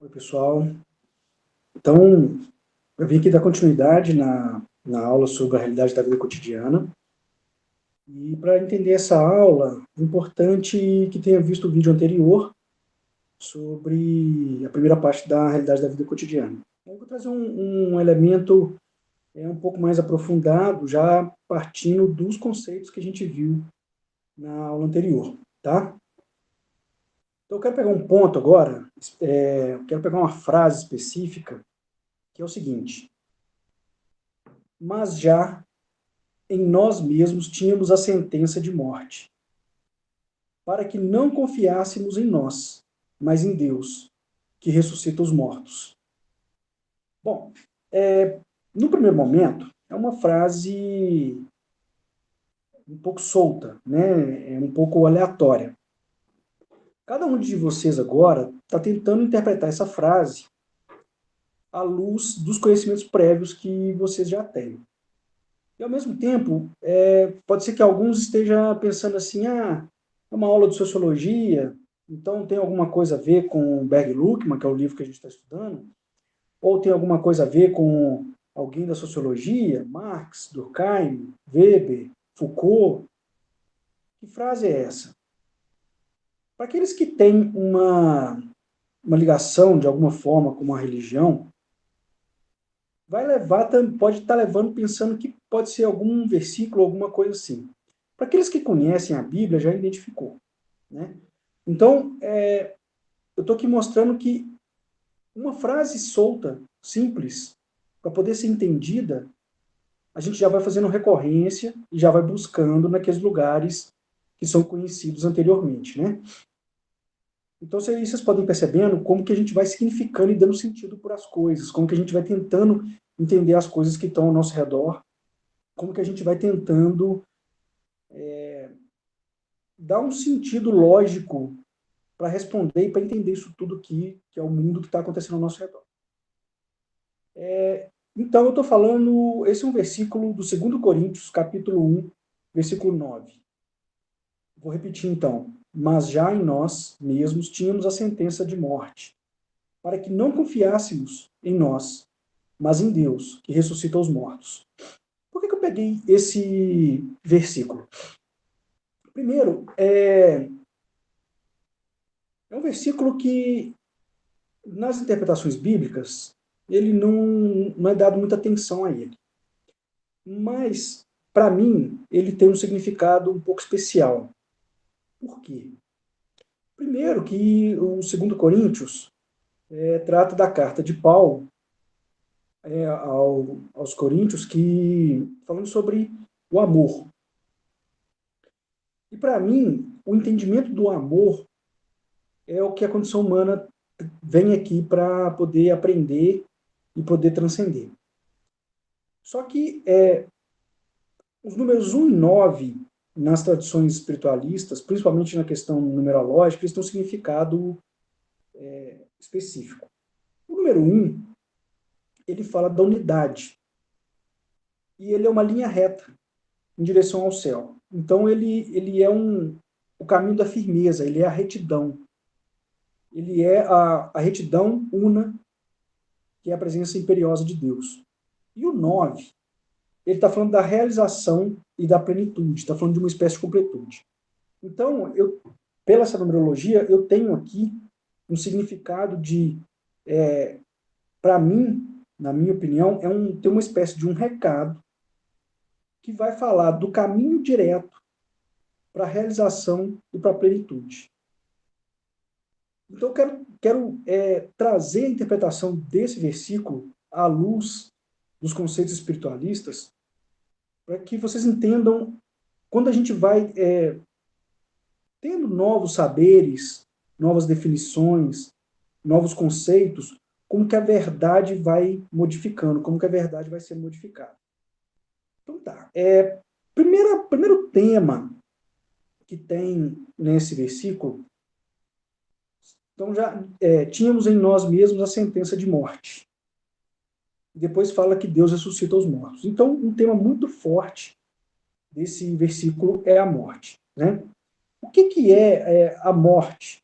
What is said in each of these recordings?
Oi, pessoal. Então, eu vim aqui dar continuidade na aula sobre a realidade da vida cotidiana. E para entender essa aula, é importante que tenha visto o vídeo anterior sobre a primeira parte da realidade da vida cotidiana. Eu vou trazer um elemento um pouco mais aprofundado, já partindo dos conceitos que a gente viu na aula anterior, tá? Então, eu quero pegar um ponto agora, eu quero pegar uma frase específica, que é o seguinte: mas já em nós mesmos tínhamos a sentença de morte, para que não confiássemos em nós, mas em Deus, que ressuscita os mortos. Bom, no primeiro momento, é uma frase um pouco solta, né? É um pouco aleatória. Cada um de vocês agora está tentando interpretar essa frase à luz dos conhecimentos prévios que vocês já têm. E, ao mesmo tempo, pode ser que alguns estejam pensando assim, é uma aula de sociologia, então tem alguma coisa a ver com Berg Luckmann, que é o livro que a gente está estudando, ou tem alguma coisa a ver com alguém da sociologia, Marx, Durkheim, Weber, Foucault. Que frase é essa? Para aqueles que têm uma ligação, de alguma forma, com uma religião, vai levar, pode estar levando pensando que pode ser algum versículo, alguma coisa assim. Para aqueles que conhecem a Bíblia, já identificou, né? Então, eu estou aqui mostrando que uma frase solta, simples, para poder ser entendida, a gente já vai fazendo recorrência e já vai buscando naqueles lugares que são conhecidos anteriormente, né? Então, vocês podem percebendo como que a gente vai significando e dando sentido para as coisas, como que a gente vai tentando entender as coisas que estão ao nosso redor, como que a gente vai tentando dar um sentido lógico para responder e para entender isso tudo aqui, que é o mundo que está acontecendo ao nosso redor. Então, eu estou falando, esse é um versículo do 2 Coríntios, capítulo 1, versículo 9. Vou repetir então. Mas já em nós mesmos tínhamos a sentença de morte, para que não confiássemos em nós, mas em Deus, que ressuscita os mortos. Por que eu peguei esse versículo? Primeiro, é um versículo que, nas interpretações bíblicas, ele não é dado muita atenção a ele. Mas, para mim, ele tem um significado um pouco especial. Por quê? Primeiro que o 2 Coríntios trata da carta de Paulo aos Coríntios, que falando sobre o amor. E para mim, o entendimento do amor é o que a condição humana vem aqui para poder aprender e poder transcender. Só que os números 1 e 9, nas tradições espiritualistas, principalmente na questão numerológica, eles têm um significado específico. O número 1, ele fala da unidade. E ele é uma linha reta em direção ao céu. Então, ele é o caminho da firmeza, ele é a retidão. Ele é a retidão una, que é a presença imperiosa de Deus. E o 9, ele está falando da realização e da plenitude, está falando de uma espécie de completude. Então, pela essa numerologia, eu tenho aqui um significado de, para mim, na minha opinião, tem uma espécie de um recado que vai falar do caminho direto para a realização e para a plenitude. Então, eu quero trazer a interpretação desse versículo à luz dos conceitos espiritualistas, para que vocês entendam quando a gente vai tendo novos saberes, novas definições, novos conceitos, como que a verdade vai modificando, como que a verdade vai ser modificada. Então tá. Primeiro tema que tem nesse versículo, então já tínhamos em nós mesmos a sentença de morte. Depois fala que Deus ressuscita os mortos. Então, um tema muito forte desse versículo é a morte, né? O que é a morte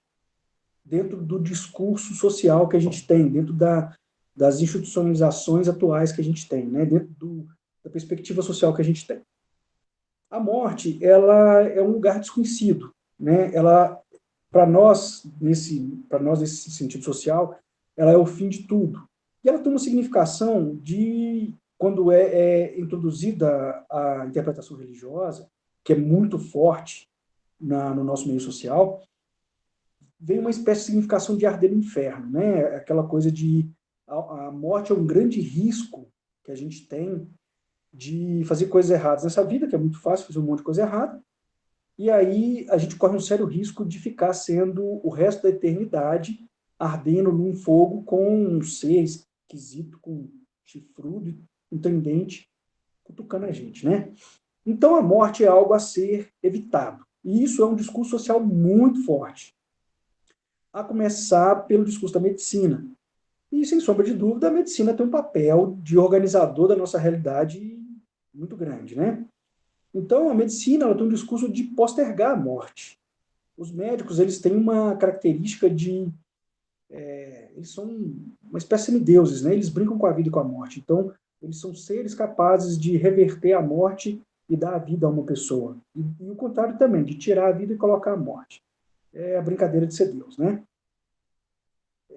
dentro do discurso social que a gente tem, dentro das institucionalizações atuais que a gente tem, né? Dentro da perspectiva social que a gente tem. A morte, ela é um lugar desconhecido, né? Ela, para nós, nesse sentido social, ela é o fim de tudo. E ela tem uma significação de, quando é introduzida a interpretação religiosa, que é muito forte no nosso meio social, vem uma espécie de significação de arder no inferno, né? Aquela coisa de a morte é um grande risco que a gente tem de fazer coisas erradas nessa vida, que é muito fácil fazer um monte de coisa errada, e aí a gente corre um sério risco de ficar sendo o resto da eternidade ardendo num fogo com um ser esquisito, com chifrudo, um tridente, cutucando a gente, né? Então a morte é algo a ser evitado. E isso é um discurso social muito forte. A começar pelo discurso da medicina. E, sem sombra de dúvida, a medicina tem um papel de organizador da nossa realidade muito grande, né? Então, a medicina ela tem um discurso de postergar a morte. Os médicos eles têm uma característica de... eles são uma espécie de deuses, né? Eles brincam com a vida e com a morte. Então, eles são seres capazes de reverter a morte e dar a vida a uma pessoa. E o contrário também, de tirar a vida e colocar a morte. É a brincadeira de ser Deus, né?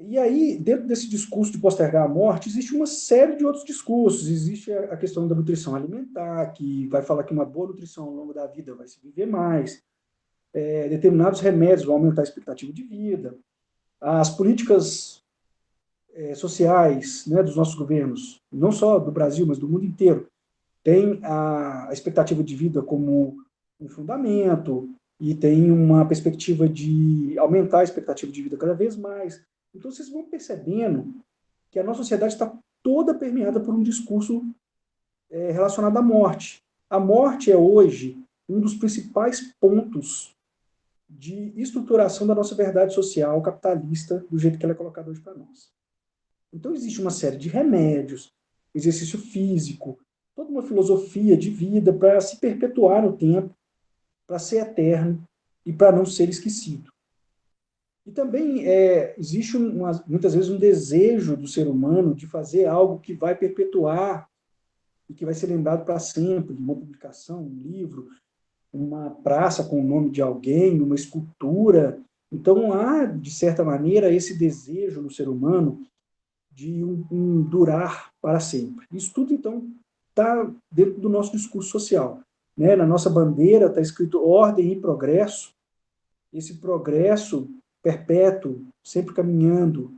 E aí, dentro desse discurso de postergar a morte, existe uma série de outros discursos. Existe a questão da nutrição alimentar, que vai falar que uma boa nutrição ao longo da vida vai se viver mais. Determinados remédios vão aumentar a expectativa de vida. As políticas sociais, né, dos nossos governos, não só do Brasil, mas do mundo inteiro, têm a expectativa de vida como um fundamento e tem uma perspectiva de aumentar a expectativa de vida cada vez mais. Então, vocês vão percebendo que a nossa sociedade está toda permeada por um discurso relacionado à morte. A morte é hoje um dos principais pontos de estruturação da nossa verdade social capitalista, do jeito que ela é colocada hoje para nós. Então existe uma série de remédios, exercício físico, toda uma filosofia de vida para se perpetuar no tempo, para ser eterno e para não ser esquecido. E também existe muitas vezes um desejo do ser humano de fazer algo que vai perpetuar e que vai ser lembrado para sempre, uma publicação, um livro, uma praça com o nome de alguém, uma escultura. Então há, de certa maneira, esse desejo no ser humano de durar para sempre. Isso tudo, então, está dentro do nosso discurso social. Né? Na nossa bandeira está escrito ordem e progresso. Esse progresso perpétuo, sempre caminhando,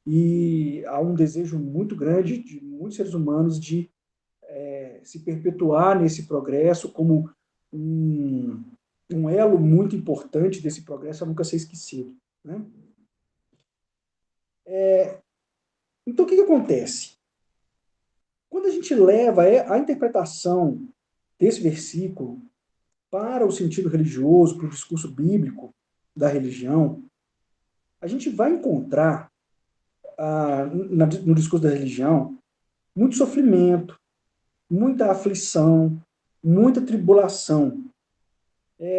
e há um desejo muito grande de muitos seres humanos de se perpetuar nesse progresso como um elo muito importante desse progresso a nunca ser esquecido. Né? Então, o que acontece? Quando a gente leva a interpretação desse versículo para o sentido religioso, para o discurso bíblico da religião, a gente vai encontrar no discurso da religião muito sofrimento, muita aflição, muita tribulação.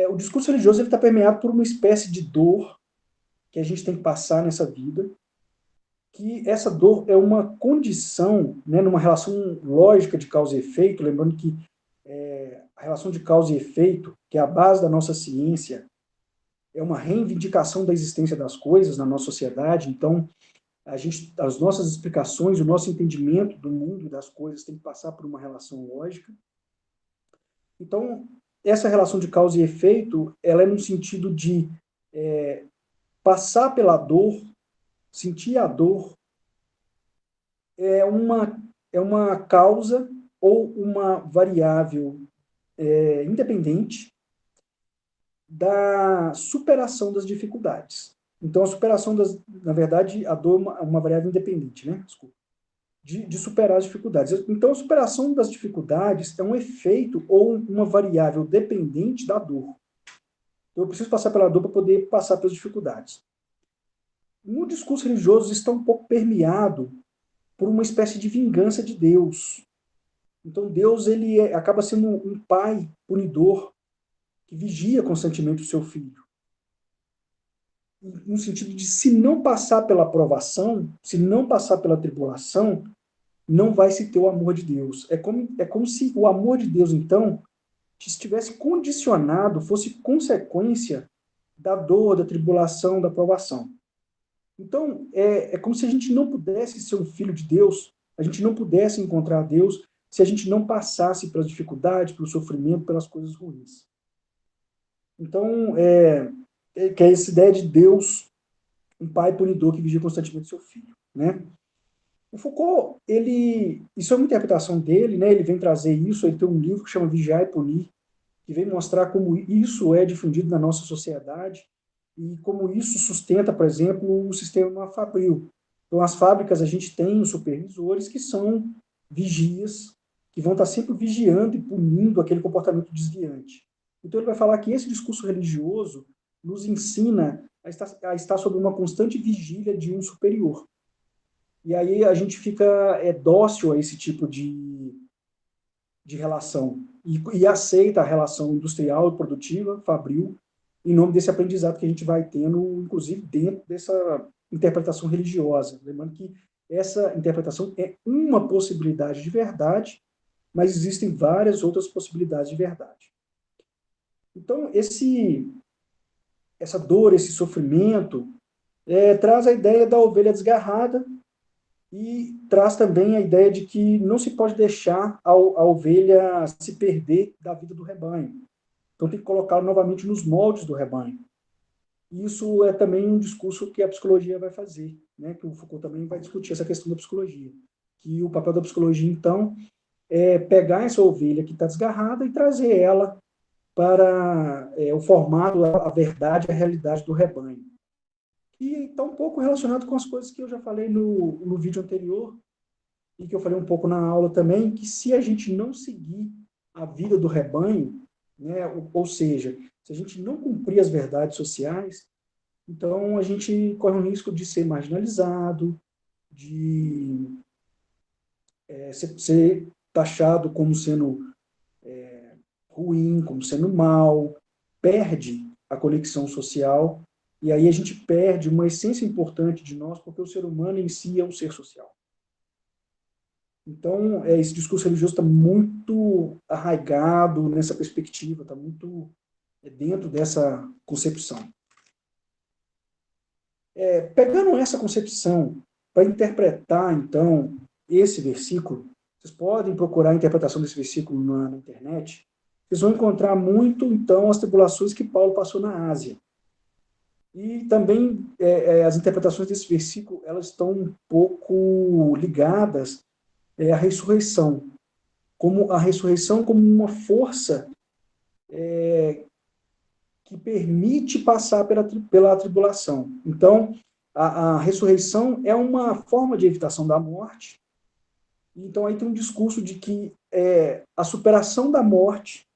O discurso religioso está permeado por uma espécie de dor que a gente tem que passar nessa vida, que essa dor é uma condição, né, numa relação lógica de causa e efeito, lembrando que a relação de causa e efeito, que é a base da nossa ciência, é uma reivindicação da existência das coisas na nossa sociedade. Então, as nossas explicações, o nosso entendimento do mundo e das coisas tem que passar por uma relação lógica. Então, essa relação de causa e efeito, ela é no sentido de passar pela dor, sentir a dor, é uma causa ou uma variável independente da superação das dificuldades. Então, a superação na verdade, a dor é uma variável independente, né? Desculpa. De superar as dificuldades. Então, a superação das dificuldades é um efeito ou uma variável dependente da dor. Então, eu preciso passar pela dor para poder passar pelas dificuldades. No discurso religioso, isso está um pouco permeado por uma espécie de vingança de Deus. Então, Deus ele acaba sendo um pai punidor que vigia constantemente o seu filho. no sentido de se não passar pela provação, se não passar pela tribulação, não vai se ter o amor de Deus. É como se o amor de Deus, então, estivesse condicionado, fosse consequência da dor, da tribulação, da provação. Então, é como se a gente não pudesse ser um filho de Deus, a gente não pudesse encontrar Deus se a gente não passasse pelas dificuldades, pelo sofrimento, pelas coisas ruins. Então, que é essa ideia de Deus, um pai punidor que vigia constantemente seu filho, né? O Foucault, isso é uma interpretação dele, né? Ele vem trazer isso, ele tem um livro que chama Vigiar e Punir, que vem mostrar como isso é difundido na nossa sociedade e como isso sustenta, por exemplo, o sistema fabril. Então, as fábricas, a gente tem os supervisores que são vigias, que vão estar sempre vigiando e punindo aquele comportamento desviante. Então, ele vai falar que esse discurso religioso nos ensina a estar sob uma constante vigília de um superior. E aí a gente fica dócil a esse tipo de relação e aceita a relação industrial e produtiva, fabril, em nome desse aprendizado que a gente vai tendo, inclusive dentro dessa interpretação religiosa. Lembrando que essa interpretação é uma possibilidade de verdade, mas existem várias outras possibilidades de verdade. Então, essa dor, esse sofrimento, traz a ideia da ovelha desgarrada e traz também a ideia de que não se pode deixar a ovelha se perder da vida do rebanho. Então tem que colocá-lo novamente nos moldes do rebanho. Isso é também um discurso que a psicologia vai fazer, né? Que o Foucault também vai discutir essa questão da psicologia. Que o papel da psicologia, então, é pegar essa ovelha que está desgarrada e trazer ela para o formato, a verdade, a realidade do rebanho. E está um pouco relacionado com as coisas que eu já falei no vídeo anterior, e que eu falei um pouco na aula também, que se a gente não seguir a vida do rebanho, né, ou seja, se a gente não cumprir as verdades sociais, então a gente corre o risco de ser marginalizado, de ser taxado como sendo ruim, como sendo mal, perde a conexão social, e aí a gente perde uma essência importante de nós, porque o ser humano em si é um ser social. Então, esse discurso religioso está muito arraigado nessa perspectiva, está muito dentro dessa concepção. Pegando essa concepção para interpretar, então, esse versículo, vocês podem procurar a interpretação desse versículo na internet, vocês vão encontrar muito, então, as tribulações que Paulo passou na Ásia. E também as interpretações desse versículo, elas estão um pouco ligadas à ressurreição, como a ressurreição como uma força que permite passar pela tribulação. Então, a ressurreição é uma forma de evitação da morte. Então, aí tem um discurso de que a superação da morte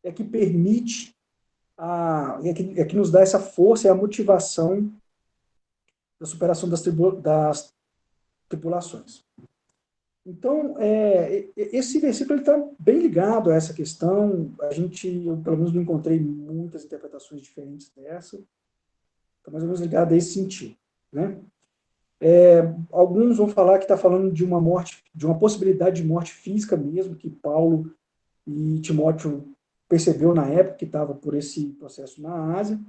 é que permite, é que nos dá essa força e a motivação da superação das tribulações. Então, esse versículo está bem ligado a essa questão. Eu, pelo menos, não encontrei muitas interpretações diferentes dessa. Está mais ou menos ligado a esse sentido, né? Alguns vão falar que está falando de uma morte, de uma possibilidade de morte física mesmo, que Paulo e Timóteo percebeu na época que estava por esse processo na Ásia.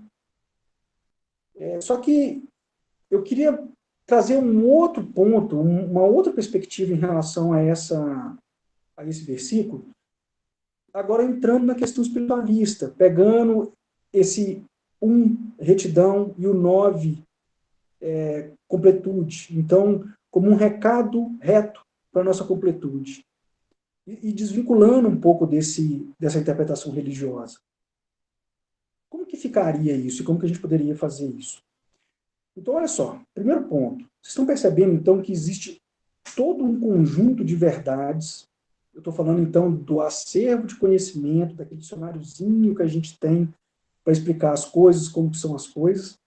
Só que eu queria trazer um outro ponto, uma outra perspectiva em relação a esse versículo, agora entrando na questão espiritualista, pegando esse retidão, e o 9, completude. Então, como um recado reto para a nossa completude. E desvinculando um pouco dessa interpretação religiosa. Como que ficaria isso? E como que a gente poderia fazer isso? Então, olha só, primeiro ponto. Vocês estão percebendo, então, que existe todo um conjunto de verdades. Eu estou falando, então, do acervo de conhecimento, daquele dicionáriozinho que a gente tem para explicar as coisas, como são as coisas.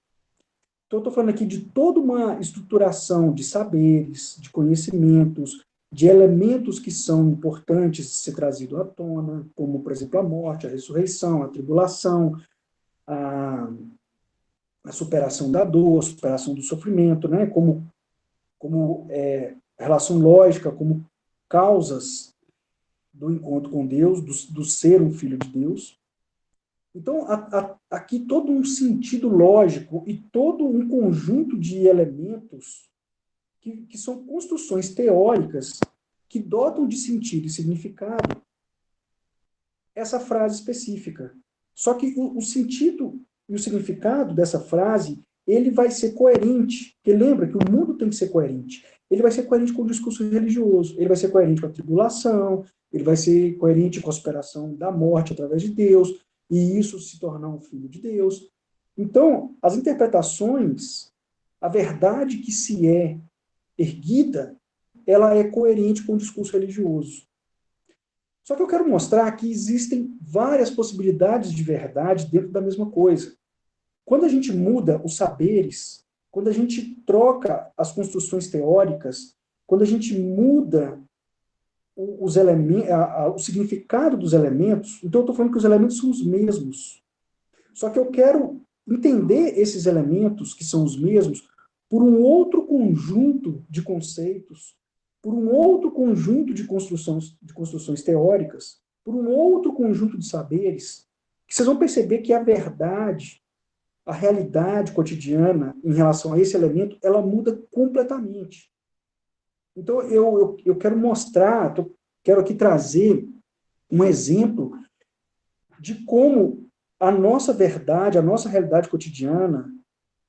Então, eu estou falando aqui de toda uma estruturação de saberes, de conhecimentos, de elementos que são importantes de ser trazido à tona, como, por exemplo, a morte, a ressurreição, a tribulação, a superação da dor, a superação do sofrimento, né? Como relação lógica, como causas do encontro com Deus, do ser um filho de Deus. Então, aqui todo um sentido lógico e todo um conjunto de elementos que são construções teóricas que dotam de sentido e significado essa frase específica. Só que o sentido e o significado dessa frase, ele vai ser coerente. Porque lembra que o mundo tem que ser coerente. Ele vai ser coerente com o discurso religioso, ele vai ser coerente com a tribulação, ele vai ser coerente com a superação da morte através de Deus, e isso se tornar um filho de Deus. Então, as interpretações, a verdade que se é erguida, ela é coerente com o discurso religioso. Só que eu quero mostrar que existem várias possibilidades de verdade dentro da mesma coisa. Quando a gente muda os saberes, quando a gente troca as construções teóricas, quando a gente muda os elementos, o significado dos elementos, então eu estou falando que os elementos são os mesmos. Só que eu quero entender esses elementos, que são os mesmos, por um outro conjunto de conceitos, por um outro conjunto de construções teóricas, por um outro conjunto de saberes, que vocês vão perceber que a verdade, a realidade cotidiana em relação a esse elemento, ela muda completamente. Então, eu quero mostrar, quero aqui trazer um exemplo de como a nossa verdade, a nossa realidade cotidiana,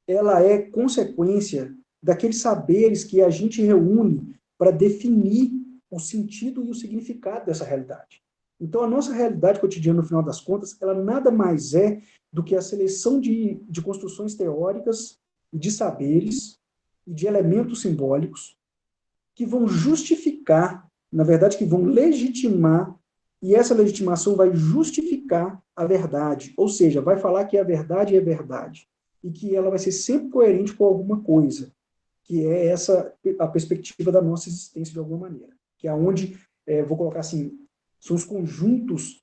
ela é consequência daqueles saberes que a gente reúne para definir o sentido e o significado dessa realidade. Então, a nossa realidade cotidiana, no final das contas, ela nada mais é do que a seleção de construções teóricas, de saberes e de elementos simbólicos que vão justificar, na verdade, que vão legitimar, e essa legitimação vai justificar a verdade, ou seja, vai falar que a verdade é verdade, e que ela vai ser sempre coerente com alguma coisa, que é essa a perspectiva da nossa existência de alguma maneira, que é onde, vou colocar assim, são os conjuntos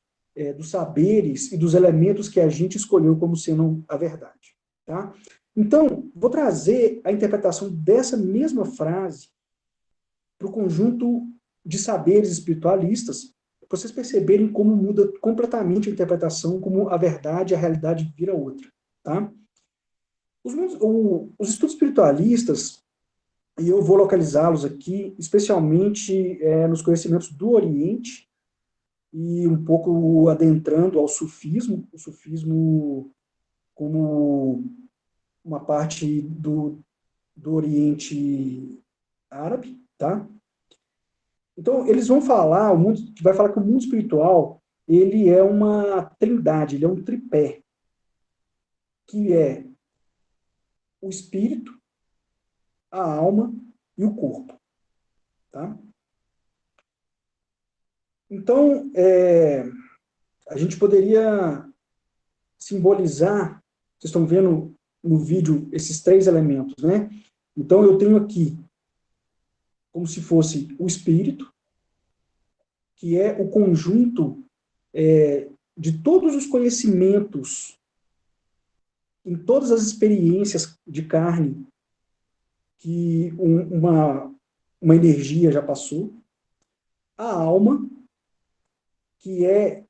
dos saberes e dos elementos que a gente escolheu como sendo a verdade. Tá? Então, vou trazer a interpretação dessa mesma frase para o conjunto de saberes espiritualistas, para vocês perceberem como muda completamente a interpretação, como a verdade, a realidade vira outra. Tá? Os estudos espiritualistas, e eu vou localizá-los aqui, especialmente nos conhecimentos do Oriente, e um pouco adentrando ao sufismo, o sufismo como uma parte do Oriente Árabe, tá? Então, eles vão falar, o mundo, vai falar que o mundo espiritual, ele é uma trindade, ele é um tripé, que é o espírito, a alma e o corpo, tá? Então, a gente poderia simbolizar, vocês estão vendo no vídeo esses três elementos, né? Então, eu tenho aqui como se fosse o espírito, que é o conjunto de todos os conhecimentos, em todas as experiências de carne que uma energia já passou. A alma, que é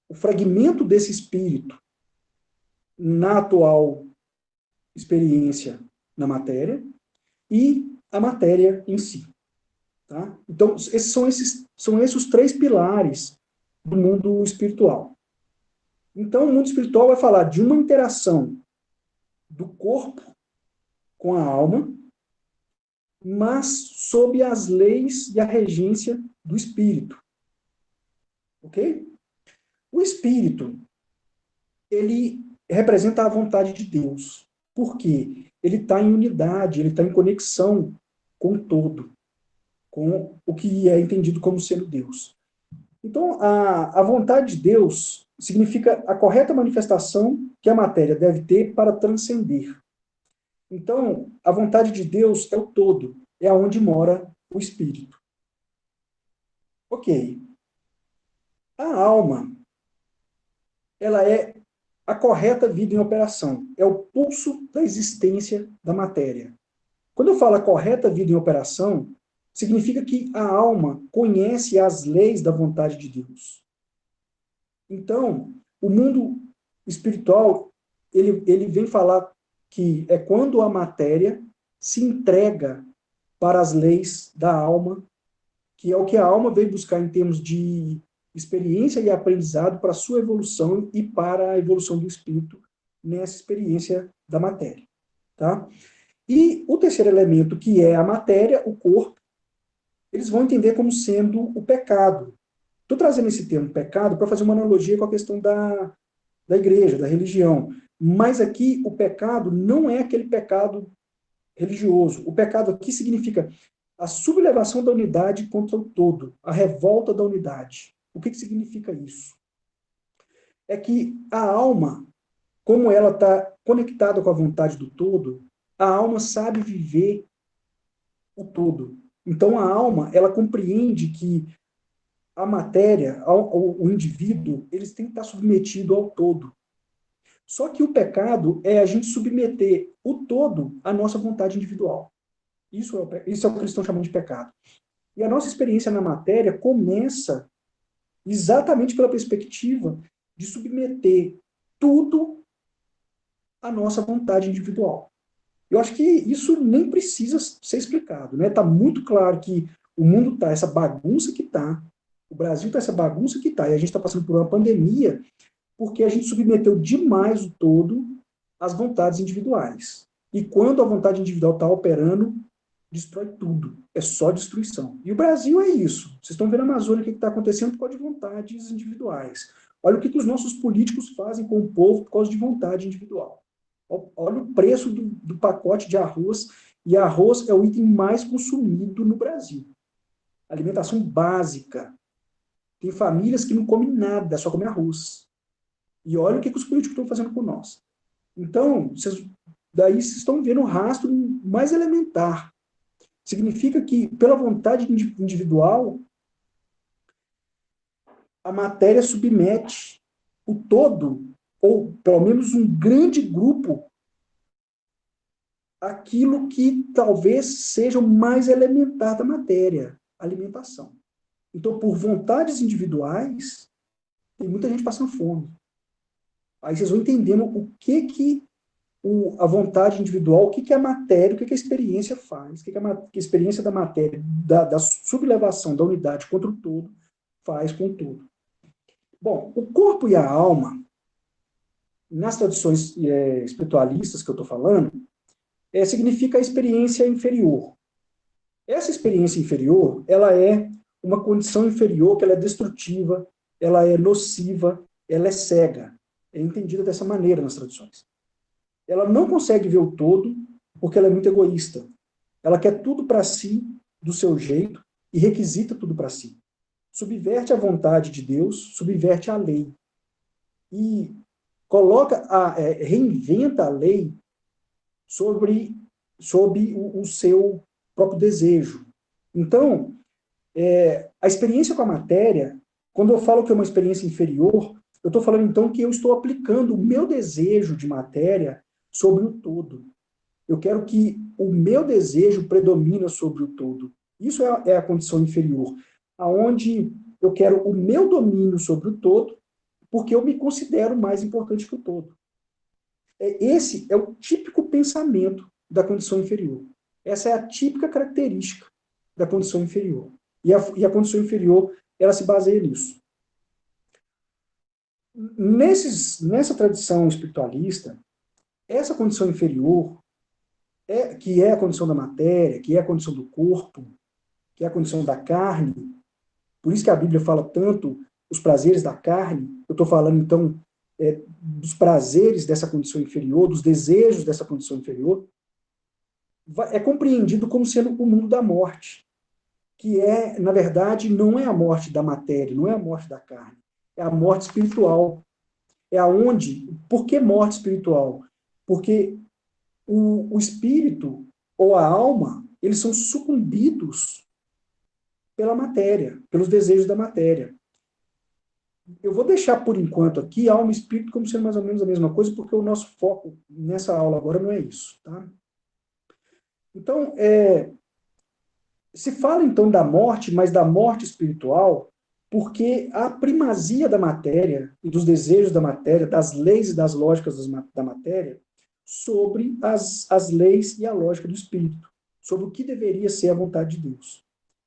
o fragmento desse espírito na atual experiência na matéria, e a matéria em si. Tá? Então, são esses os três pilares do mundo espiritual. Então, o mundo espiritual vai falar de uma interação do corpo com a alma, mas sob as leis e a regência do espírito. Ok? O espírito, ele representa a vontade de Deus. Por quê? Ele está em unidade, ele está em conexão com o todo, com o que é entendido como sendo Deus. Então, a vontade de Deus significa a correta manifestação que a matéria deve ter para transcender. Então, a vontade de Deus é o todo, é aonde mora o espírito. Ok. A alma, ela é a correta vida em operação. É o pulso da existência da matéria. Quando eu falo a correta vida em operação, significa que a alma conhece as leis da vontade de Deus. Então, o mundo espiritual, ele vem falar que é quando a matéria se entrega para as leis da alma, que é o que a alma veio buscar em termos de experiência e aprendizado para a sua evolução e para a evolução do espírito nessa experiência da matéria. Tá? E o terceiro elemento, que é a matéria, o corpo, eles vão entender como sendo o pecado. Estou trazendo esse termo pecado para fazer uma analogia com a questão da igreja, da religião. Mas aqui o pecado não é aquele pecado religioso. O pecado aqui significa a sublevação da unidade contra o todo, a revolta da unidade. O que significa isso? É que a alma, como ela está conectada com a vontade do todo, a alma sabe viver o todo. Então a alma, ela compreende que a matéria, o indivíduo, eles têm que estar submetido ao todo. Só que o pecado é a gente submeter o todo à nossa vontade individual. Isso é o que eles estão chamando de pecado. E a nossa experiência na matéria começa exatamente pela perspectiva de submeter tudo à nossa vontade individual. Eu acho que isso nem precisa ser explicado, né? Está muito claro que o mundo está essa bagunça que está, o Brasil está essa bagunça que está, e a gente está passando por uma pandemia porque a gente submeteu demais o todo às vontades individuais. E quando a vontade individual está operando, destrói tudo. É só destruição. E o Brasil é isso. Vocês estão vendo a Amazônia, o que está acontecendo por causa de vontades individuais. Olha o que os nossos políticos fazem com o povo por causa de vontade individual. Olha o preço do pacote de arroz, e arroz é o item mais consumido no Brasil. Alimentação básica. Tem famílias que não comem nada, só comem arroz. E olha o que os políticos estão fazendo com nós. Então, daí vocês estão vendo o rastro mais elementar. Significa que, pela vontade individual, a matéria submete o todo, ou pelo menos um grande grupo, aquilo que talvez seja o mais elementar da matéria, alimentação. Então, por vontades individuais, tem muita gente passando fome. Aí vocês vão entendendo o que a vontade individual, o que a matéria, o que a experiência faz, o que a experiência da matéria, da sublevação da unidade contra o todo, faz com o todo. Bom, o corpo e a alma, nas tradições espiritualistas que eu estou falando, significa a experiência inferior. Essa experiência inferior, ela é uma condição inferior que ela é destrutiva, ela é nociva, ela é cega. É entendida dessa maneira nas tradições. Ela não consegue ver o todo porque ela é muito egoísta. Ela quer tudo para si, do seu jeito, e requisita tudo para si. Subverte a vontade de Deus, subverte a lei. E reinventa a lei sob o seu próprio desejo. Então, a experiência com a matéria, quando eu falo que é uma experiência inferior, eu estou falando então que eu estou aplicando o meu desejo de matéria sobre o todo. Eu quero que o meu desejo predomine sobre o todo. Isso é a condição inferior, aonde eu quero o meu domínio sobre o todo, porque eu me considero mais importante que o todo. Esse é o típico pensamento da condição inferior. Essa é a típica característica da condição inferior. E a condição inferior, ela se baseia nisso. Nessa tradição espiritualista, essa condição inferior, que é a condição da matéria, que é a condição do corpo, que é a condição da carne, por isso que a Bíblia fala tanto os prazeres da carne, eu estou falando então dos prazeres dessa condição inferior, dos desejos dessa condição inferior, é compreendido como sendo o mundo da morte, que na verdade, não é a morte da matéria, não é a morte da carne, é a morte espiritual. Por que morte espiritual? Porque o espírito ou a alma, eles são sucumbidos pela matéria, pelos desejos da matéria. Eu vou deixar por enquanto aqui alma e espírito como sendo mais ou menos a mesma coisa, porque o nosso foco nessa aula agora não é isso, tá? Então, se fala então da morte, mas da morte espiritual, porque a primazia da matéria e dos desejos da matéria, das leis e das lógicas da matéria, sobre as leis e a lógica do espírito, sobre o que deveria ser a vontade de Deus.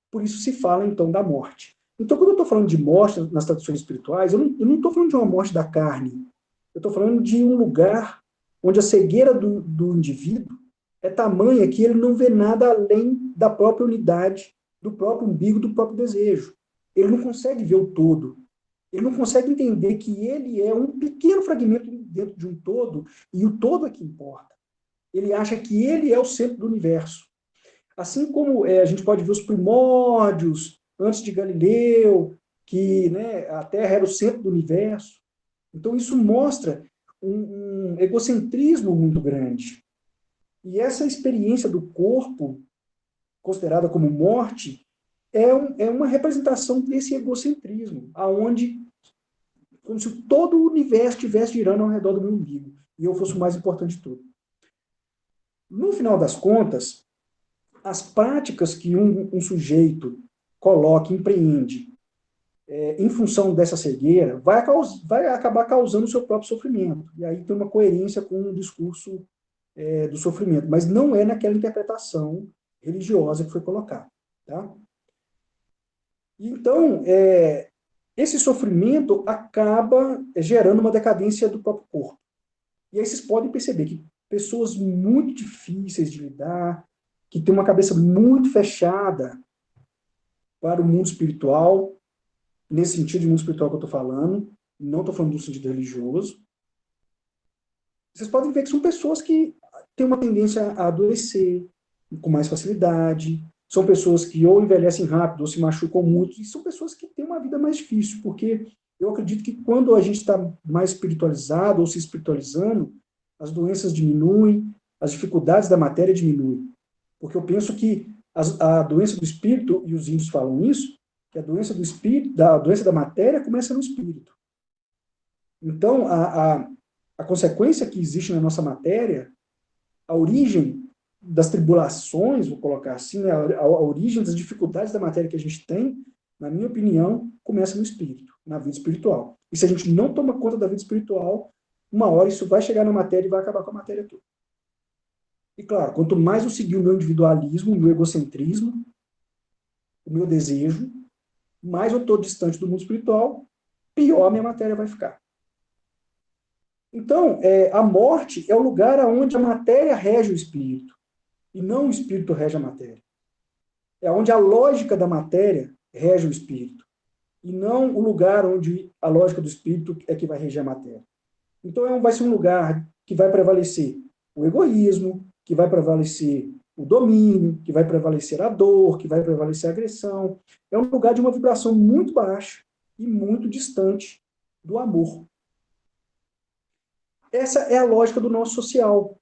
Por isso se fala então da morte. Então, quando eu estou falando de morte nas tradições espirituais, eu não estou falando de uma morte da carne. Eu estou falando de um lugar onde a cegueira do indivíduo é tamanha que ele não vê nada além da própria unidade, do próprio umbigo, do próprio desejo. Ele não consegue ver o todo. Ele não consegue entender que ele é um pequeno fragmento dentro de um todo e o todo é que importa. Ele acha que ele é o centro do universo. Assim como a gente pode ver os primórdios, antes de Galileu, que né, a Terra era o centro do universo. Então, isso mostra um egocentrismo muito grande. E essa experiência do corpo, considerada como morte, é uma representação desse egocentrismo, aonde como se todo o universo estivesse girando ao redor do meu umbigo, e eu fosse o mais importante de tudo. No final das contas, as práticas que um sujeito coloca, empreende, em função dessa cegueira, vai acabar causando o seu próprio sofrimento. E aí tem uma coerência com o discurso do sofrimento, mas não é naquela interpretação religiosa que foi colocada. Tá? Então, esse sofrimento acaba gerando uma decadência do próprio corpo. E aí vocês podem perceber que pessoas muito difíceis de lidar, que têm uma cabeça muito fechada para o mundo espiritual, nesse sentido de mundo espiritual que eu estou falando, não estou falando do sentido religioso, vocês podem ver que são pessoas que têm uma tendência a adoecer com mais facilidade, são pessoas que ou envelhecem rápido ou se machucam muito, e são pessoas que têm uma vida mais difícil, porque eu acredito que quando a gente está mais espiritualizado ou se espiritualizando, as doenças diminuem, as dificuldades da matéria diminuem. Porque eu penso que a doença do espírito, e os índios falam isso, que a doença do espírito, a doença da matéria começa no espírito. Então, a consequência que existe na nossa matéria, a origem das tribulações, vou colocar assim, né, a origem das dificuldades da matéria que a gente tem, na minha opinião, começa no espírito, na vida espiritual. E se a gente não toma conta da vida espiritual, uma hora isso vai chegar na matéria e vai acabar com a matéria toda. E claro, quanto mais eu seguir o meu individualismo, o meu egocentrismo, o meu desejo, mais eu estou distante do mundo espiritual, pior a minha matéria vai ficar. Então, a morte é o lugar onde a matéria rege o espírito, e não o espírito rege a matéria. É onde a lógica da matéria rege o espírito, e não o lugar onde a lógica do espírito é que vai reger a matéria. Então, vai ser um lugar que vai prevalecer o egoísmo, que vai prevalecer o domínio, que vai prevalecer a dor, que vai prevalecer a agressão. É um lugar de uma vibração muito baixa e muito distante do amor. Essa é a lógica do nosso social.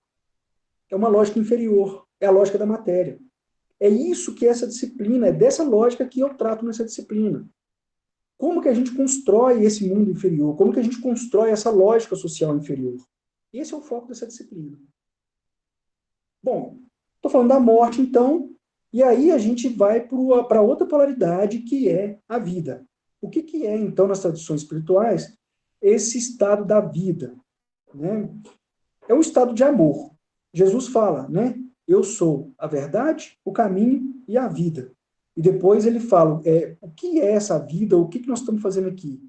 É uma lógica inferior. É a lógica da matéria. É isso que essa disciplina, é dessa lógica que eu trato nessa disciplina. Como que a gente constrói esse mundo inferior? Como que a gente constrói essa lógica social inferior? Esse é o foco dessa disciplina. Bom, estou falando da morte, então, e aí a gente vai para outra polaridade, que é a vida. O que é, então, nas tradições espirituais, esse estado da vida? Né? É um estado de amor. Jesus fala, né? Eu sou a verdade, o caminho e a vida. E depois ele fala, o que é essa vida? O que nós estamos fazendo aqui?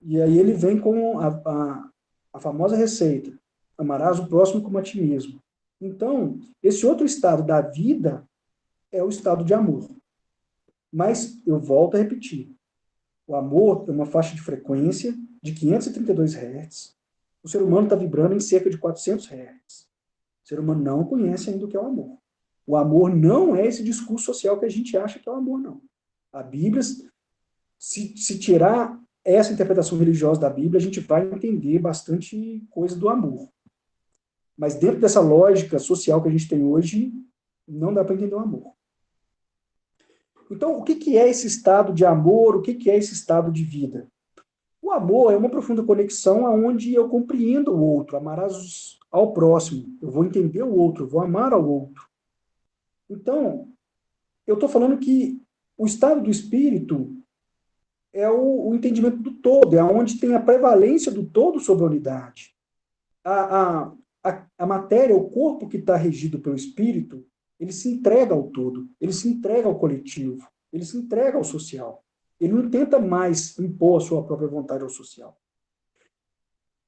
E aí ele vem com a famosa receita, amarás o próximo como a ti mesmo. Então, esse outro estado da vida é o estado de amor. Mas eu volto a repetir, o amor é uma faixa de frequência de 532 Hz. O ser humano está vibrando em cerca de 400 Hz. O ser humano não conhece ainda o que é o amor. O amor não é esse discurso social que a gente acha que é o amor, não. A Bíblia, se tirar essa interpretação religiosa da Bíblia, a gente vai entender bastante coisa do amor. Mas dentro dessa lógica social que a gente tem hoje, não dá para entender o amor. Então, o que é esse estado de amor? O que é esse estado de vida? O amor é uma profunda conexão aonde eu compreendo o outro, amarás ao próximo, eu vou entender o outro, eu vou amar ao outro. Então, eu estou falando que o estado do espírito é o entendimento do todo, é onde tem a prevalência do todo sobre a unidade. A matéria, o corpo que está regido pelo espírito, ele se entrega ao todo, ele se entrega ao coletivo, ele se entrega ao social. Ele não tenta mais impor a sua própria vontade ao social.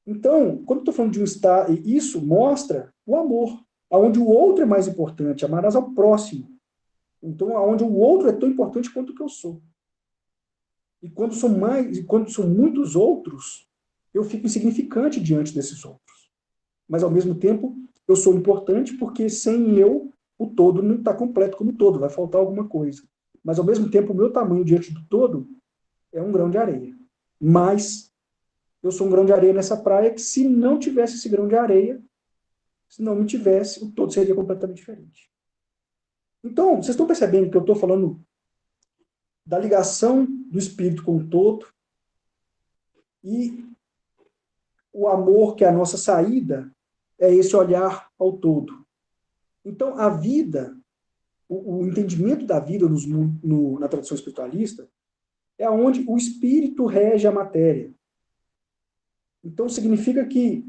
Então, quando eu estou falando de um estado, isso mostra o amor, aonde o outro é mais importante, amarás ao próximo. Então, aonde o outro é tão importante quanto o que eu sou. E quando são muitos outros, eu fico insignificante diante desses outros. Mas, ao mesmo tempo, eu sou importante porque sem eu, o todo não está completo como todo, vai faltar alguma coisa. Mas, ao mesmo tempo, o meu tamanho diante do todo é um grão de areia. Mas eu sou um grão de areia nessa praia que, se não tivesse esse grão de areia, se não me tivesse, o todo seria completamente diferente. Então, vocês estão percebendo que eu estou falando da ligação do espírito com o todo e o amor, que é a nossa saída, é esse olhar ao todo. Então, a vida, o entendimento da vida na tradição espiritualista, é onde o espírito rege a matéria. Então, significa que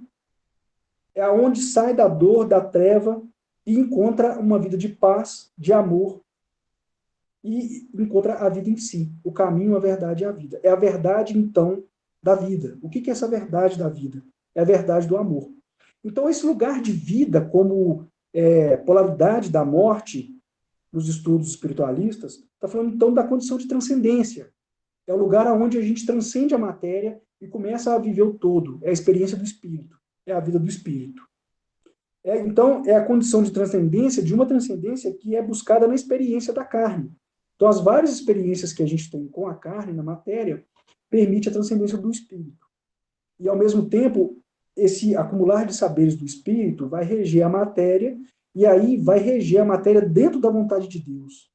é aonde sai da dor, da treva, e encontra uma vida de paz, de amor, e encontra a vida em si, o caminho, a verdade e a vida. É a verdade, então, da vida. O que é essa verdade da vida? É a verdade do amor. Então, esse lugar de vida como polaridade da morte, nos estudos espiritualistas, está falando, então, da condição de transcendência. É o lugar onde a gente transcende a matéria e começa a viver o todo. É a experiência do espírito. É a vida do espírito. Então, é a condição de transcendência, de uma transcendência que é buscada na experiência da carne. Então, as várias experiências que a gente tem com a carne, na matéria, permite a transcendência do espírito. E, ao mesmo tempo, esse acumular de saberes do espírito vai reger a matéria, e aí vai reger a matéria dentro da vontade de Deus.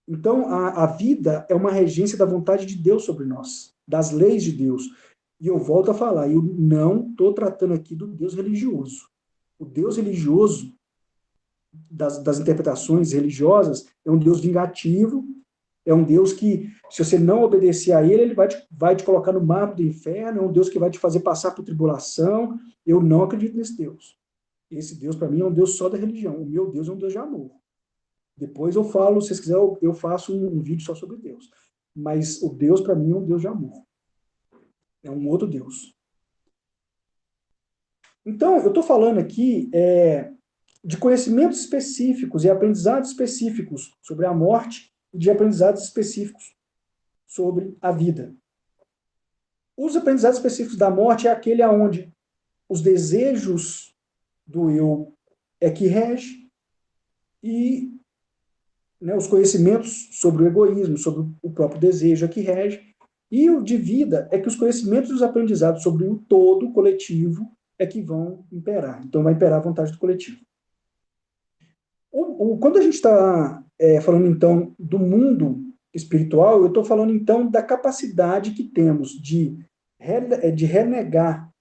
Então, a vida é uma regência da vontade de Deus sobre nós, das leis de Deus. E eu volto a falar, eu não estou tratando aqui do Deus religioso. O Deus religioso, das interpretações religiosas, é um Deus vingativo, é um Deus que, se você não obedecer a ele vai te colocar no mar do inferno, é um Deus que vai te fazer passar por tribulação. Eu não acredito nesse Deus. Esse Deus, para mim, é um Deus só da religião. O meu Deus é um Deus de amor. Depois eu falo, se vocês quiserem, eu faço um vídeo só sobre Deus. Mas o Deus, para mim, é um Deus de amor. É um outro Deus. Então, eu estou falando aqui de conhecimentos específicos e aprendizados específicos sobre a morte e de aprendizados específicos sobre a vida. Os aprendizados específicos da morte é aquele aonde os desejos do eu é que rege e os conhecimentos sobre o egoísmo, sobre o próprio desejo é que rege. E o de vida é que os conhecimentos e os aprendizados sobre o todo coletivo é que vão imperar. Então, vai imperar a vontade do coletivo. Quando a gente está falando, então, do mundo espiritual, eu estou falando, então, da capacidade que temos de renegar,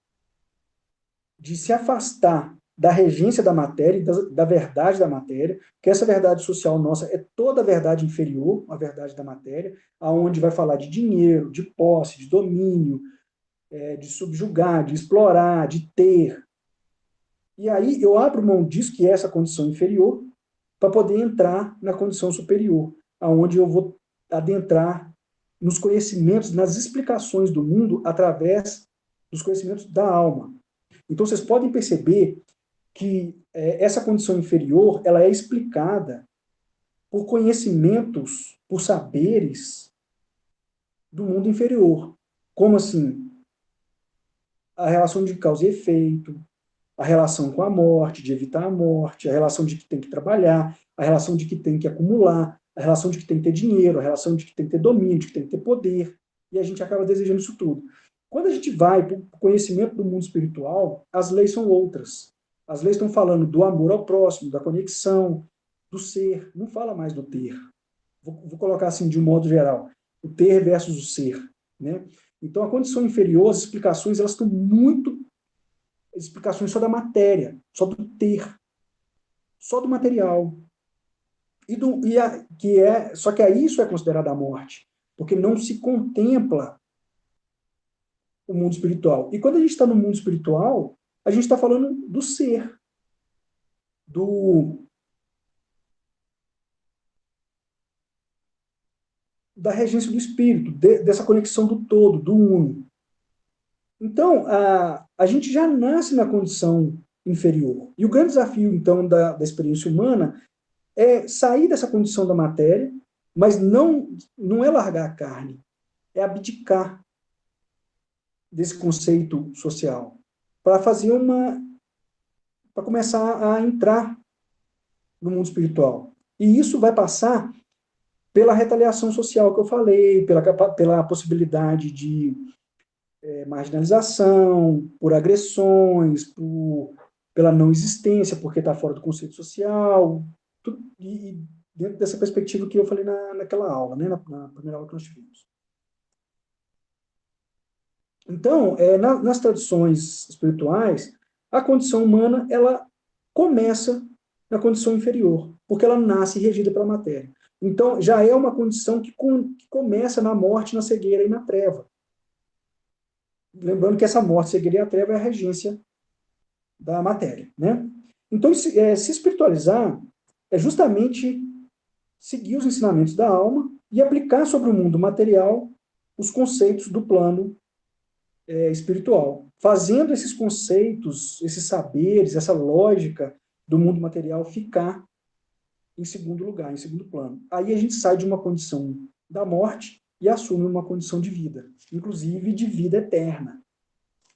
de se afastar da regência da matéria, da verdade da matéria, que essa verdade social nossa é toda a verdade inferior à verdade da matéria, aonde vai falar de dinheiro, de posse, de domínio, de subjugar, de explorar, de ter. E aí eu abro mão disso, que é essa condição inferior, para poder entrar na condição superior, aonde eu vou adentrar nos conhecimentos, nas explicações do mundo através dos conhecimentos da alma. Então vocês podem perceber que essa condição inferior ela é explicada por conhecimentos, por saberes do mundo inferior. Como assim? A relação de causa e efeito, a relação com a morte, de evitar a morte, a relação de que tem que trabalhar, a relação de que tem que acumular, a relação de que tem que ter dinheiro, a relação de que tem que ter domínio, de que tem que ter poder. E a gente acaba desejando isso tudo. Quando a gente vai para o conhecimento do mundo espiritual, as leis são outras. As leis estão falando do amor ao próximo, da conexão, do ser. Não fala mais do ter. Vou colocar assim de um modo geral. O ter versus o ser. Né? Então, a condição inferior, as explicações, elas estão muito explicações só da matéria, só do ter, só do material. Só que aí isso é considerado a morte, porque não se contempla o mundo espiritual. E quando a gente está no mundo espiritual, a gente está falando do ser, do, da regência do espírito, dessa conexão do todo, do uno. Então, a gente já nasce na condição inferior. E o grande desafio, então, da experiência humana é sair dessa condição da matéria, mas não é largar a carne, é abdicar desse conceito social para fazer para começar a entrar no mundo espiritual. E isso vai passar pela retaliação social que eu falei, pela possibilidade de marginalização, por agressões, pela não existência, porque está fora do conceito social, e dentro dessa perspectiva que eu falei naquela aula, né, na primeira aula que nós tivemos. Então, nas tradições espirituais, a condição humana ela começa na condição inferior, porque ela nasce regida pela matéria. Então, já é uma condição que começa na morte, na cegueira e na treva. Lembrando que essa morte, cegueira e a treva é a regência da matéria, né? Então, se espiritualizar é justamente seguir os ensinamentos da alma e aplicar sobre o mundo material os conceitos do plano espiritual, fazendo esses conceitos, esses saberes, essa lógica do mundo material ficar em segundo lugar, em segundo plano. Aí a gente sai de uma condição da morte e assume uma condição de vida, inclusive de vida eterna,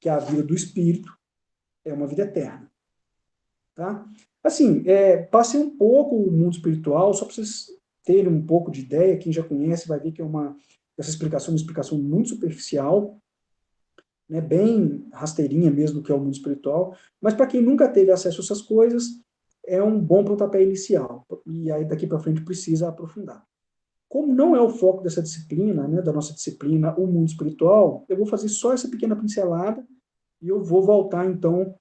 que é a vida do espírito, é uma vida eterna. Tá? Assim, passei um pouco o mundo espiritual, só para vocês terem um pouco de ideia, quem já conhece vai ver que essa explicação é uma explicação muito superficial, né, bem rasteirinha mesmo do que é o mundo espiritual, mas para quem nunca teve acesso a essas coisas, é um bom pontapé inicial, e aí daqui para frente precisa aprofundar. Como não é o foco dessa disciplina, né, da nossa disciplina, o mundo espiritual, eu vou fazer só essa pequena pincelada e eu vou voltar, então,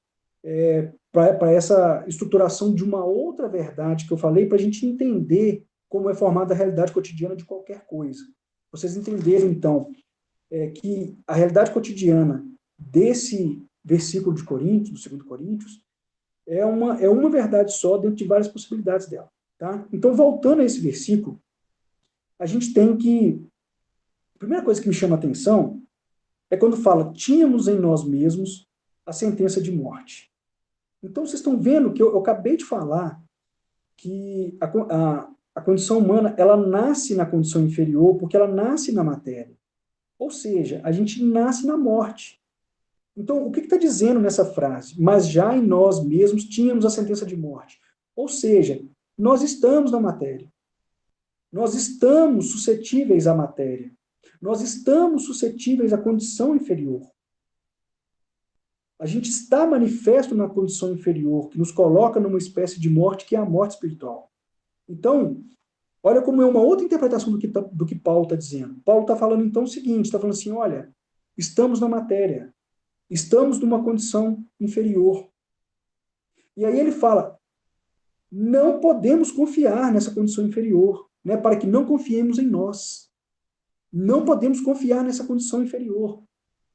para essa estruturação de uma outra verdade que eu falei, para a gente entender como é formada a realidade cotidiana de qualquer coisa. Vocês entenderem, então, que a realidade cotidiana desse versículo de Coríntios, do segundo Coríntios, é uma verdade só dentro de várias possibilidades dela. Tá? Então, voltando a esse versículo, a gente tem que... A primeira coisa que me chama a atenção é quando fala, tínhamos em nós mesmos a sentença de morte. Então, vocês estão vendo que eu acabei de falar que a condição humana, ela nasce na condição inferior porque ela nasce na matéria. Ou seja, a gente nasce na morte. Então, o que está dizendo nessa frase? Mas já em nós mesmos tínhamos a sentença de morte. Ou seja, nós estamos na matéria. Nós estamos suscetíveis à matéria. Nós estamos suscetíveis à condição inferior. A gente está manifesto na condição inferior, que nos coloca numa espécie de morte, que é a morte espiritual. Então, olha como é uma outra interpretação do que Paulo está dizendo. Paulo está falando, então, o seguinte, está falando assim, olha, estamos na matéria, estamos numa condição inferior. E aí ele fala, não podemos confiar nessa condição inferior, né, para que não confiemos em nós. Não podemos confiar nessa condição inferior.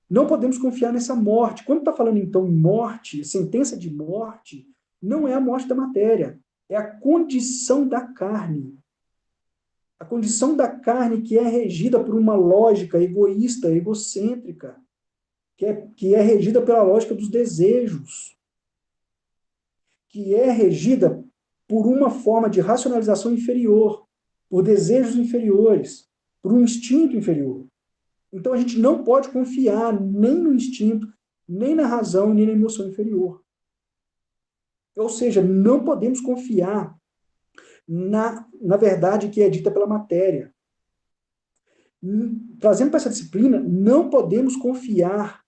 Não podemos confiar nessa morte. Quando está falando, então, em morte, sentença de morte, não é a morte da matéria, é a condição da carne. A condição da carne que é regida por uma lógica egoísta, egocêntrica, que é regida pela lógica dos desejos, que é regida por uma forma de racionalização inferior, por desejos inferiores, por um instinto inferior. Então a gente não pode confiar nem no instinto, nem na razão, nem na emoção inferior. Ou seja, não podemos confiar na verdade que é dita pela matéria. Trazendo para essa disciplina, não podemos confiar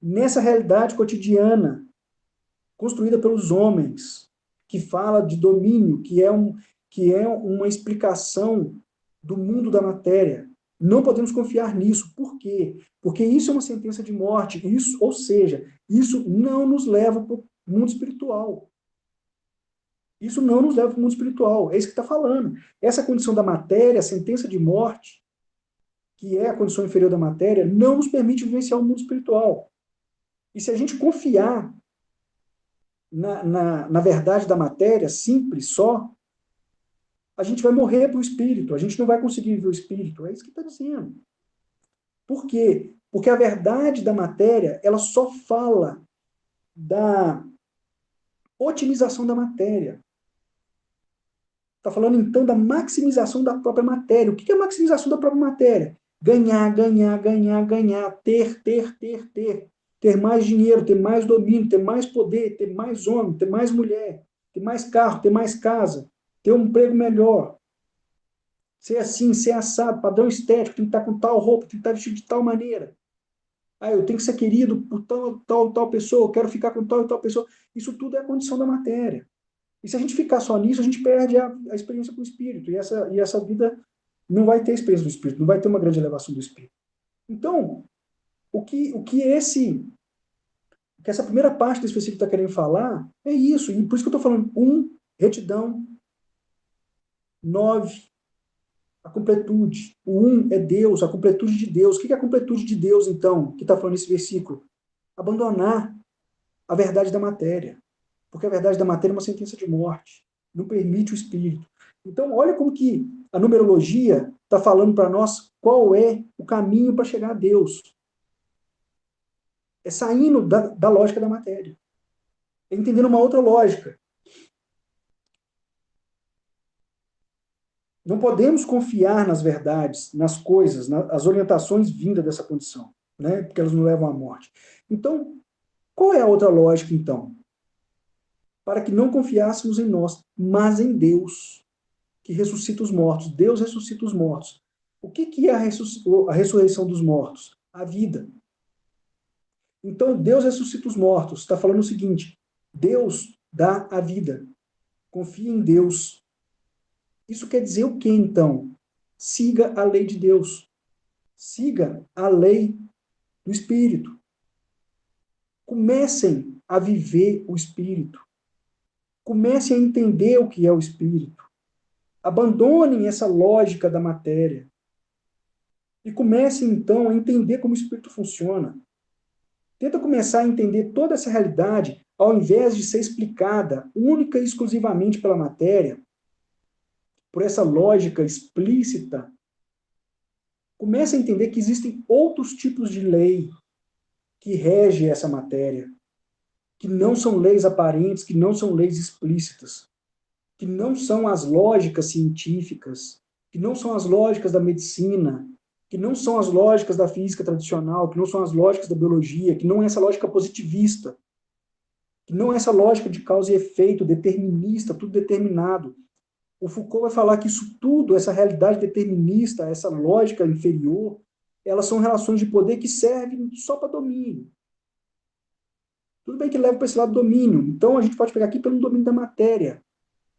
nessa realidade cotidiana construída pelos homens, que fala de domínio, que é uma explicação do mundo da matéria. Não podemos confiar nisso. Por quê? Porque isso é uma sentença de morte. Isso, ou seja, isso não nos leva para o mundo espiritual. Isso não nos leva para o mundo espiritual. É isso que está falando. Essa condição da matéria, a sentença de morte, que é a condição inferior da matéria, não nos permite vivenciar o mundo espiritual. E se a gente confiar na verdade da matéria, simples só, a gente vai morrer para o espírito, a gente não vai conseguir viver o espírito. É isso que está dizendo. Por quê? Porque a verdade da matéria, ela só fala da otimização da matéria. Está falando, então, da maximização da própria matéria. O que é a maximização da própria matéria? Ganhar, ganhar, ganhar, ganhar, ter, ter, ter, ter. Ter mais dinheiro, ter mais domínio, ter mais poder, ter mais homem, ter mais mulher, ter mais carro, ter mais casa, ter um emprego melhor. Ser assim, ser assado, padrão estético, tem que estar com tal roupa, tem que estar vestido de tal maneira. Ah, eu tenho que ser querido por tal pessoa, eu quero ficar com tal e tal pessoa. Isso tudo é a condição da matéria. E se a gente ficar só nisso, a gente perde a experiência com o espírito. E essa vida não vai ter experiência do espírito, não vai ter uma grande elevação do espírito. Então, o que essa primeira parte desse versículo está querendo falar é isso. E por isso que eu estou falando, retidão, 9, a completude. O é Deus, a completude de Deus. O que é a completude de Deus, então, que está falando nesse versículo? Abandonar a verdade da matéria. Porque a verdade da matéria é uma sentença de morte. Não permite o espírito. Então, olha como que a numerologia está falando para nós qual é o caminho para chegar a Deus. É saindo da lógica da matéria. É entendendo uma outra lógica. Não podemos confiar nas verdades, nas coisas, nas orientações vindas dessa condição, né? Porque elas não levam à morte. Então, qual é a outra lógica, então? Para que não confiássemos em nós, mas em Deus, que ressuscita os mortos. Deus ressuscita os mortos. O que é a ressurreição dos mortos? A vida. Então, Deus ressuscita os mortos. Está falando o seguinte: Deus dá a vida. Confie em Deus. Isso quer dizer o que, então? Siga a lei de Deus. Siga a lei do Espírito. Comecem a viver o Espírito. Comecem a entender o que é o Espírito. Abandonem essa lógica da matéria. E comecem, então, a entender como o Espírito funciona. Tenta começar a entender toda essa realidade, ao invés de ser explicada única e exclusivamente pela matéria, por essa lógica explícita. Comece a entender que existem outros tipos de lei que regem essa matéria, que não são leis aparentes, que não são leis explícitas, que não são as lógicas científicas, que não são as lógicas da medicina, que não são as lógicas da física tradicional, que não são as lógicas da biologia, que não é essa lógica positivista, que não é essa lógica de causa e efeito determinista, tudo determinado. O Foucault vai falar que isso tudo, essa realidade determinista, essa lógica inferior, elas são relações de poder que servem só para domínio. Tudo bem que leva para esse lado do domínio. Então, a gente pode pegar aqui pelo domínio da matéria.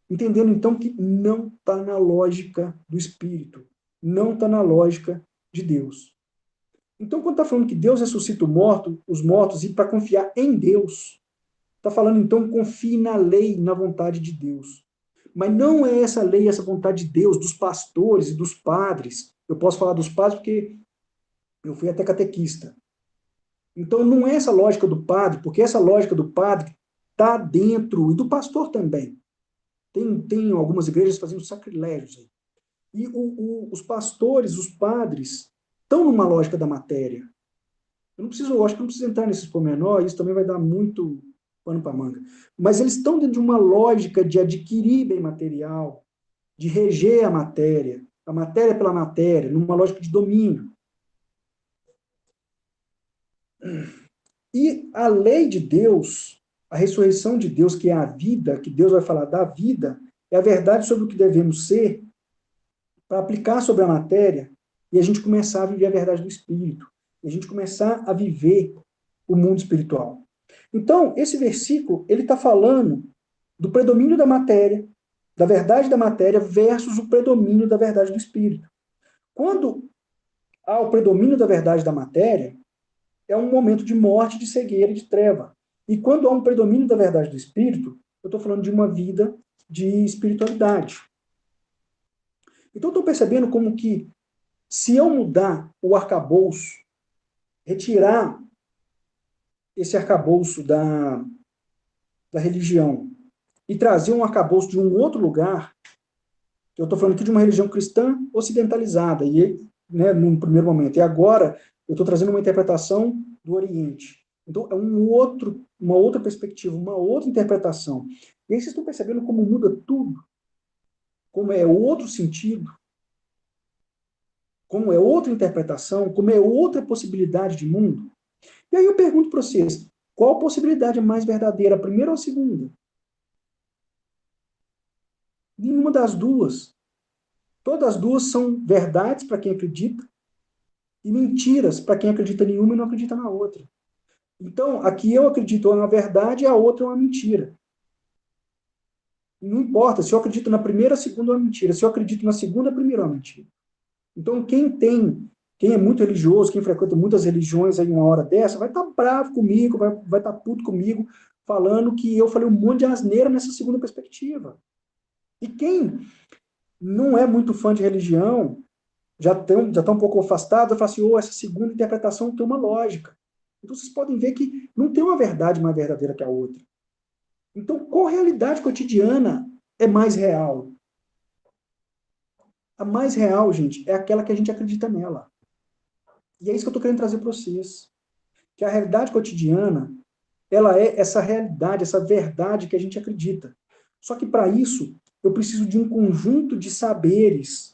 Entendendo, então, que não está na lógica do espírito. Não está na lógica de Deus. Então, quando está falando que Deus ressuscita os mortos e para confiar em Deus, está falando, então, confie na lei, na vontade de Deus. Mas não é essa lei, essa vontade de Deus, dos pastores e dos padres. Eu posso falar dos padres porque eu fui até catequista. Então, não é essa lógica do padre, porque essa lógica do padre está dentro, e do pastor também. Tem algumas igrejas fazendo sacrilégios aí. E os pastores, os padres, estão numa lógica da matéria. Eu acho que não preciso entrar nesses pormenores, isso também vai dar muito pano para manga. Mas eles estão dentro de uma lógica de adquirir bem material, de reger a matéria pela matéria, numa lógica de domínio. E a lei de Deus, a ressurreição de Deus, que é a vida, que Deus vai falar da vida, é a verdade sobre o que devemos ser, para aplicar sobre a matéria e a gente começar a viver a verdade do Espírito, e a gente começar a viver o mundo espiritual. Então, esse versículo, ele está falando do predomínio da matéria, da verdade da matéria versus o predomínio da verdade do Espírito. Quando há o predomínio da verdade da matéria, é um momento de morte, de cegueira e de treva. E quando há um predomínio da verdade do espírito, eu estou falando de uma vida de espiritualidade. Então, eu estou percebendo como que, se eu mudar o arcabouço, retirar esse arcabouço da religião e trazer um arcabouço de um outro lugar, eu estou falando aqui de uma religião cristã ocidentalizada, e, né, num primeiro momento, e agora eu estou trazendo uma interpretação do Oriente. Então, é uma outra perspectiva, uma outra interpretação. E aí vocês estão percebendo como muda tudo, como é outro sentido, como é outra interpretação, como é outra possibilidade de mundo. E aí eu pergunto para vocês, qual possibilidade é mais verdadeira, a primeira ou a segunda? Nenhuma das duas. Todas as duas são verdades para quem acredita e mentiras para quem acredita em uma e não acredita na outra. Então, aqui eu acredito na verdade e a outra é uma mentira. Não importa se eu acredito na primeira, a segunda é uma mentira. Se eu acredito na segunda, a primeira é uma mentira. Então, quem é muito religioso, quem frequenta muitas religiões aí uma hora dessa, vai estar bravo comigo, vai estar puto comigo, falando que eu falei um monte de asneira nessa segunda perspectiva. E quem não é muito fã de religião, já está um pouco afastado, vai falar assim, oh, essa segunda interpretação tem uma lógica. Então vocês podem ver que não tem uma verdade mais verdadeira que a outra. Então, qual realidade cotidiana é mais real? A mais real, gente, é aquela que a gente acredita nela. E é isso que eu estou querendo trazer para vocês. Que a realidade cotidiana, ela é essa realidade, essa verdade que a gente acredita. Só que para isso, eu preciso de um conjunto de saberes,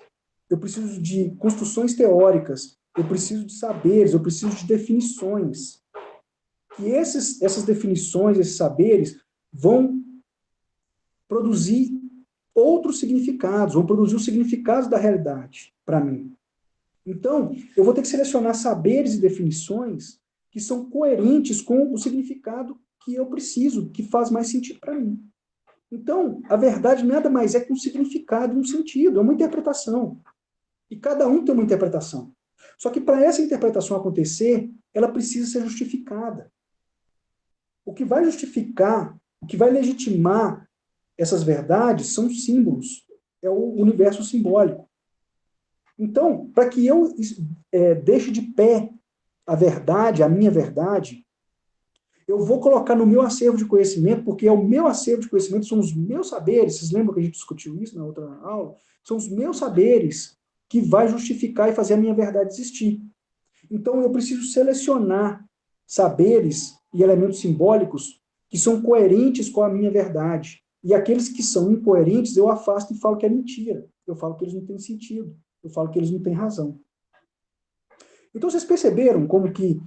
eu preciso de construções teóricas, eu preciso de saberes, eu preciso de definições. E essas definições, esses saberes, vão produzir outros significados, vão produzir os significados da realidade para mim. Então, eu vou ter que selecionar saberes e definições que são coerentes com o significado que eu preciso, que faz mais sentido para mim. Então, a verdade nada mais é que um significado, um sentido, é uma interpretação. E cada um tem uma interpretação. Só que para essa interpretação acontecer, ela precisa ser justificada. O que vai justificar, o que vai legitimar essas verdades são símbolos, é o universo simbólico. Então, para que eu deixe de pé a verdade, a minha verdade, eu vou colocar no meu acervo de conhecimento, porque é o meu acervo de conhecimento, são os meus saberes, vocês lembram que a gente discutiu isso na outra aula? São os meus saberes que vai justificar e fazer a minha verdade existir. Então, eu preciso selecionar saberes e elementos simbólicos que são coerentes com a minha verdade. E aqueles que são incoerentes, eu afasto e falo que é mentira. Eu falo que eles não têm sentido. Eu falo que eles não têm razão. Então, vocês perceberam como que,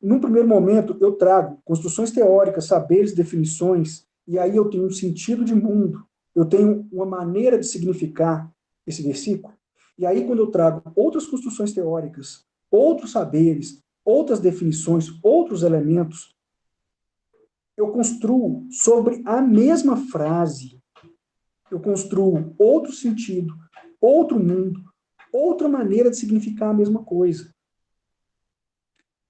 num primeiro momento, eu trago construções teóricas, saberes, definições, e aí eu tenho um sentido de mundo, eu tenho uma maneira de significar esse versículo. E aí, quando eu trago outras construções teóricas, outros saberes, outras definições, outros elementos, eu construo sobre a mesma frase, eu construo outro sentido, outro mundo, outra maneira de significar a mesma coisa.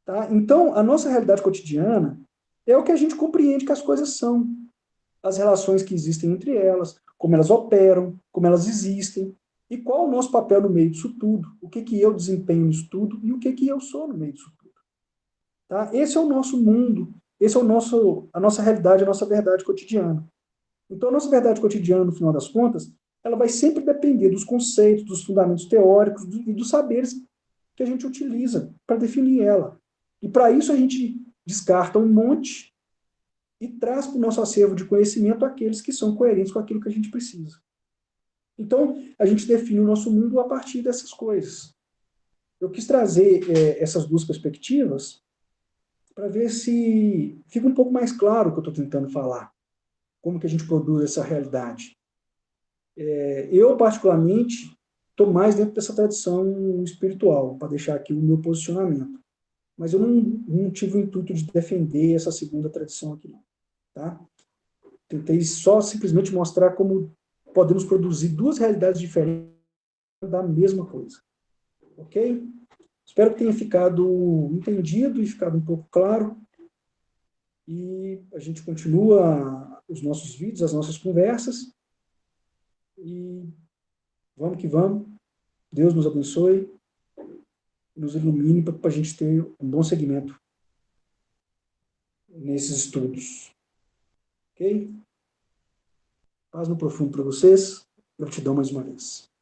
Tá? Então, a nossa realidade cotidiana é o que a gente compreende que as coisas são, as relações que existem entre elas, como elas operam, como elas existem, e qual o nosso papel no meio disso tudo, o que, que eu desempenho nisso tudo e o que, que eu sou no meio disso tudo. Tá? Esse é o nosso mundo, esse é a nossa realidade, a nossa verdade cotidiana. Então, a nossa verdade cotidiana, no final das contas, ela vai sempre depender dos conceitos, dos fundamentos teóricos e dos saberes que a gente utiliza para definir ela. E para isso a gente descarta um monte e traz para o nosso acervo de conhecimento aqueles que são coerentes com aquilo que a gente precisa. Então, a gente define o nosso mundo a partir dessas coisas. Eu quis trazer essas duas perspectivas para ver se fica um pouco mais claro o que eu estou tentando falar. Como que a gente produz essa realidade. Eu, particularmente, estou mais dentro dessa tradição espiritual, para deixar aqui o meu posicionamento. Mas eu não tive o intuito de defender essa segunda tradição aqui, não. Tá? Tentei só simplesmente mostrar como podemos produzir duas realidades diferentes da mesma coisa. Ok? Espero que tenha ficado entendido e ficado um pouco claro. E a gente continua os nossos vídeos, as nossas conversas. E vamos que vamos. Deus nos abençoe, nos ilumine para a gente ter um bom segmento nesses estudos. Ok? Paz no profundo para vocês. Gratidão mais uma vez.